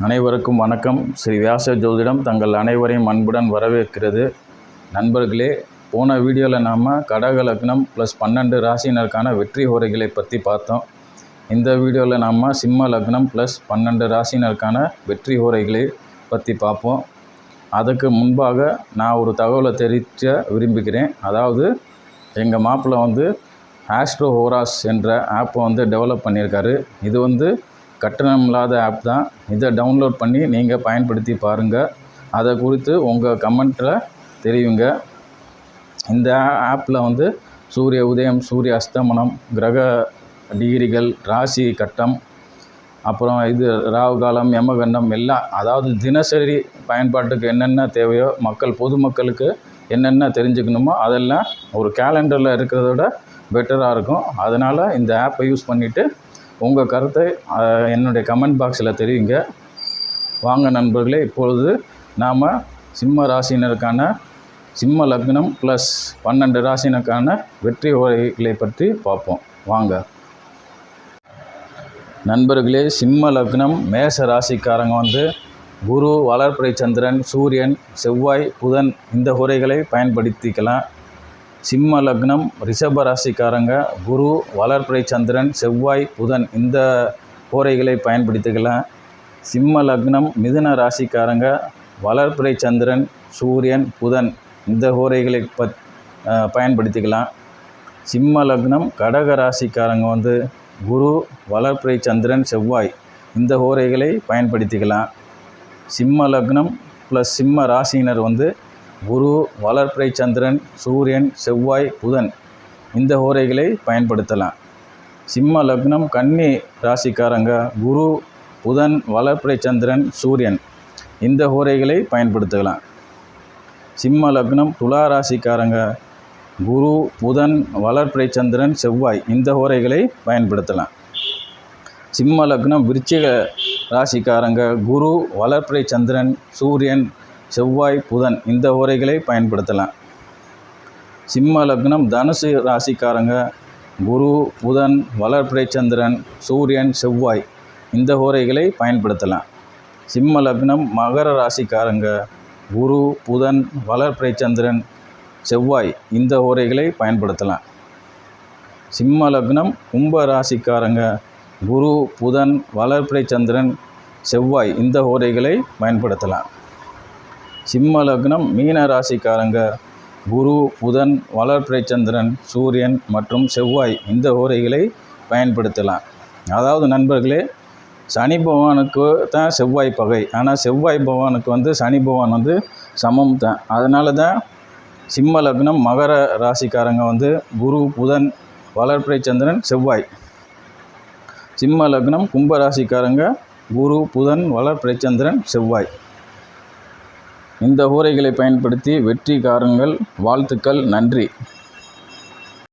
அனைவருக்கும் வணக்கம். ஸ்ரீ வியாச ஜோதிடம் தங்கள் அனைவரையும் அன்புடன் வரவேற்கிறது. நண்பர்களே, போன வீடியோவில் நாம் கடக லக்னம் ப்ளஸ் 12 ராசினருக்கான வெற்றி ஹோரைகளை பற்றி பார்த்தோம். இந்த வீடியோவில் நாம் சிம்ம லக்னம் ப்ளஸ் 12 ராசினருக்கான வெற்றி ஹோரைகளை பற்றி பார்ப்போம். அதுக்கு முன்பாக நான் ஒரு தகவலை தெரிவிக்க விரும்புகிறேன். அதாவது எங்கள் மாப்பிள்ளை ஆஸ்ட்ரோ ஹோராஸ் என்ற ஆப்பை டெவலப் பண்ணியிருக்காரு. இது கட்டணம் இல்லாத ஆப் தான். இதை டவுன்லோட் பண்ணி நீங்கள் பயன்படுத்தி பாருங்கள். அதை குறித்து உங்கள் கமெண்ட்டில் தெரியுங்க. இந்த ஆப்பில் சூரிய உதயம், சூரிய அஸ்தமனம், கிரக டிகிரிகள், ராசி கட்டம், அப்புறம் ராகு காலம், யமகண்டம் எல்லாம், அதாவது தினசரி பயன்பாட்டுக்கு என்னென்ன தேவையோ பொதுமக்களுக்கு என்னென்ன தெரிஞ்சுக்கணுமோ அதெல்லாம் ஒரு கேலண்டரில் இருக்கிறத விட பெட்டராக இருக்கும். அதனால் இந்த ஆப்பை யூஸ் பண்ணிவிட்டு உங்கள் கருத்தை என்னுடைய கமெண்ட் பாக்ஸில் தெரிவிங்க. வாங்க நண்பர்களே, இப்பொழுது நாம் சிம்ம ராசினருக்கான சிம்ம லக்னம் ப்ளஸ் 12 ராசினருக்கான வெற்றி ஹோரைகளை பற்றி பார்ப்போம். வாங்க நண்பர்களே, சிம்ம லக்னம் மேச ராசிக்காரங்க குரு, வளர்பிறை சந்திரன், சூரியன், செவ்வாய், புதன் இந்த ஹோரைகளை பயன்படுத்திக்கலாம். சிம்ம லக்னம் ரிஷப ராசிக்காரங்க குரு, வளர்பிறை சந்திரன், செவ்வாய், புதன் இந்த ஹோரைகளை பயன்படுத்திக்கலாம். சிம்ம லக்னம் மிதுன ராசிக்காரங்க வளர்பிறை சந்திரன், சூரியன், புதன் இந்த ஹோரைகளை பயன்படுத்திக்கலாம். சிம்ம லக்னம் கடக ராசிக்காரங்க குரு, வளர்பிறை சந்திரன், செவ்வாய் இந்த ஹோரைகளை பயன்படுத்திக்கலாம். சிம்ம லக்னம் ப்ளஸ் சிம்ம ராசியினர் குரு, வளர்பிறை சந்திரன், சூரியன், செவ்வாய், புதன் இந்த ஹோரைகளை பயன்படுத்தலாம். சிம்ம லக்னம் கன்னி ராசிக்காரங்க குரு, புதன், வளர்பிறை சந்திரன், சூரியன் இந்த ஹோரைகளை பயன்படுத்தலாம். சிம்ம லக்னம் துலா ராசிக்காரங்க குரு, புதன், வளர்பிறை சந்திரன், செவ்வாய் இந்த ஹோரைகளை பயன்படுத்தலாம். சிம்ம லக்னம் விருச்சிக ராசிக்காரங்க குரு, வளர்பிறை சந்திரன், சூரியன், செவ்வாய், புதன் இந்த ஹோரைகளை பயன்படுத்தலாம். சிம்ம லக்னம் தனுசு ராசிக்காரங்க குரு, புதன், வளர்பிறை சந்திரன், சூரியன், செவ்வாய் இந்த ஹோரைகளை பயன்படுத்தலாம். சிம்ம லக்னம் மகர ராசிக்காரங்க குரு, புதன், வளர்பிறை சந்திரன், செவ்வாய் இந்த ஹோரைகளை பயன்படுத்தலாம். சிம்ம லக்னம் கும்ப ராசிக்காரங்க குரு, புதன், வளர்பிறை சந்திரன், செவ்வாய் இந்த ஹோரைகளை பயன்படுத்தலாம். சிம்ம லக்னம் மீன ராசிக்காரங்க குரு, புதன், வளர்பிறை சந்திரன், சூரியன் மற்றும் செவ்வாய் இந்த ஹோரைகளை பயன்படுத்தலாம். அதாவது நண்பர்களே, சனி பகவானுக்கு தான் செவ்வாய் பகை. ஆனால் செவ்வாய் பகவானுக்கு சனி பகவான் சமம் தான். அதனால தான் சிம்ம லக்னம் மகர ராசிக்காரங்க குரு, புதன், வளர்பிறை சந்திரன், செவ்வாய். சிம்ம லக்னம் கும்ப ராசிக்காரங்க குரு, புதன், வளர்பிறை சந்திரன், செவ்வாய் இந்த ஹோரைகளை பயன்படுத்தி வெற்றி காருங்கள். வாழ்த்துக்கள். நன்றி.